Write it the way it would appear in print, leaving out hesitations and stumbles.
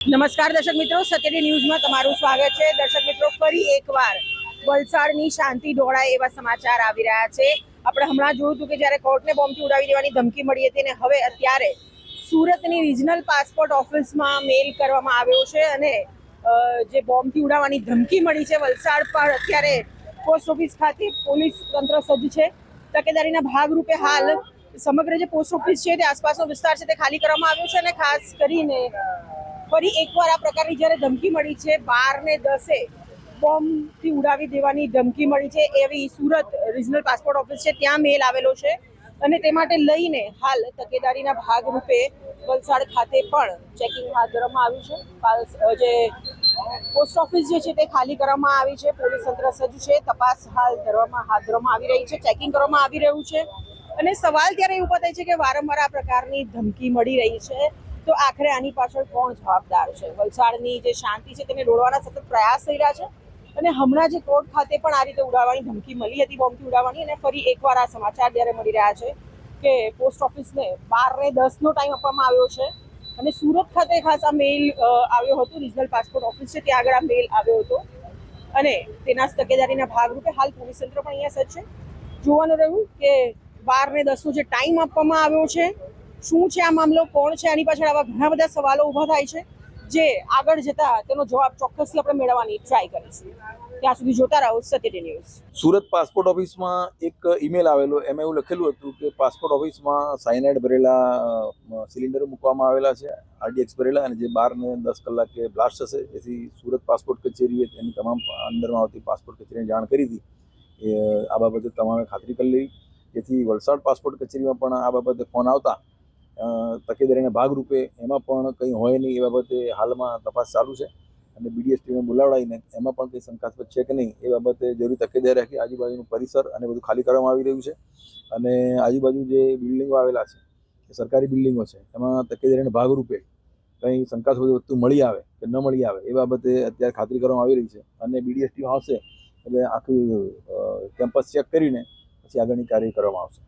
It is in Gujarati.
નમસ્કાર દર્શક મિત્રો, સત્યની ન્યૂઝમાં તમારું સ્વાગત છે। દર્શક મિત્રો, ફરી એકવાર વલસાડની શાંતિ ઢોળાય એવા સમાચાર આવી રહ્યા છે। આપણે હમણાં જોયું હતું કે જ્યારે કોર્ટને બોમ્બથી ઉડાવી દેવાની ધમકી મળી હતી ને હવે અત્યારે સુરતની રિજનલ પાસપોર્ટ ઓફિસમાં મેલ કરવામાં આવ્યો છે અને જે બોમ્બથી ઉડાવવાની ધમકી મળી છે વલસાડ પર અત્યારે પોસ્ટ ઓફિસ ખાતે પોલીસ તંત્ર સજ્જ છે। તકેદારીના ભાગરૂપે હાલ સમગ્ર જે પોસ્ટ ઓફિસ છે તે આસપાસનો વિસ્તાર છે તે ખાલી કરવામાં આવ્યો છે અને ખાસ કરીને ફરી એકવાર આ પ્રકારની જ્યારે ધમકી મળી છે 12 ને 10 બોમ્બથી ઉડાવી દેવાની ધમકી મળી છે એવી સુરત રિજનલ પાસપોર્ટ ઓફિસ છે ત્યાં મેલ આવેલો છે અને તે માટે લઈને હાલ તકેદારીના ભાગરૂપે વલસાડ ખાતે પણ ચેકિંગ હાથ ધરવામાં આવ્યું છે। જે પોસ્ટ ઓફિસ જે છે તે ખાલી કરવામાં આવી છે, પોલીસ તંત્ર સજ્જ છે, તપાસ હાથ ધરવામાં આવી રહી છે, ચેકિંગ કરવામાં આવી રહ્યું છે અને સવાલ ત્યારે ઉભો થાય છે કે વારંવાર આ પ્રકારની ધમકી મળી રહી છે તો આખરે આની પાછળ કોણ જવાબદાર છે? વલસાડની જે શાંતિ છે તેને ડોળવાના સતત પ્રયાસ થઈ રહ્યા છે અને હમણાં જે કોર્ટ ખાતે પણ આ રીતે ઉડાવવાની ધમકી મળી હતી બોમ્બથી ઉડાવવાની અને ફરી એકવાર આ સમાચાર ત્યારે મળી રહ્યા છે કે પોસ્ટ ઓફિસને 12 ને 10નો ટાઈમ આપવામાં આવ્યો છે અને સુરત ખાતે ખાસ આ મેલ આવ્યો હતો, રિજનલ પાસપોર્ટ ઓફિસ છે ત્યાં આગળ આ મેલ આવ્યો હતો અને તેના તકેદારીના ભાગરૂપે હાલ પોલીસ તંત્ર પણ અહીંયા સજ્જ છે। જોવાનું રહ્યું કે 12 ને 10નો જે ટાઈમ આપવામાં આવ્યો છે શું છે આ મામલો, કોણ છે આની પાછળ, આવા ઘણા બધા સવાલો ઊભા થાય છે જે આગળ જતા તેનો જવાબ ચોક્કસથી આપણે મેળવવાની ટ્રાય કરીશું। ત્યાં સુધી જોતા રહો સત્યની ન્યૂઝ। સુરત પાસપોર્ટ ઓફિસમાં એક ઈમેલ આવેલો, એમાં એવું લખેલું હતું કે પાસપોર્ટ ઓફિસમાં સાયનાઇડ ભરેલા સિલિન્ડરો મૂકવામાં આવેલા છે, આરડીએક્સ ભરેલા, અને જે 12 ને 10 કલાકે બ્લાસ્ટ થશે એથી સુરત પાસપોર્ટ કચેરીએ તેની તમામ અંદરમાં આવતી પાસપોર્ટ કચેરીને જાણ કરી હતી। આ બાબતે તમામે ખાતરી કરી લેવી, જેથી વલસાડ પાસપોર્ટ કચેરીમાં પણ આ બાબતે ફોન આવતા તકેદારીના ભાગરૂપે એમાં પણ કંઈ હોય નહીં એ બાબતે હાલમાં તપાસ ચાલુ છે અને બીડીએસ ટીમને બોલાવડાવીને એમાં પણ કંઈ શંકાસ્પદ છે કે નહીં એ બાબતે જરૂરી તકેદારી રાખી આજુબાજુનું પરિસર અને બધું ખાલી કરવામાં આવી રહ્યું છે અને આજુબાજુ જે બિલ્ડિંગો આવેલા છે એ સરકારી બિલ્ડિંગો છે એમાં તકેદારીના ભાગરૂપે કંઈ શંકાસ્પદ વસ્તુ મળી આવે કે ન મળી આવે એ બાબતે અત્યારે ખાતરી કરવામાં આવી રહી છે અને બીડીએસ ટીમ આવશે એટલે આખું કેમ્પસ ચેક કરીને પછી આગળની કાર્યવાહી કરવામાં આવશે।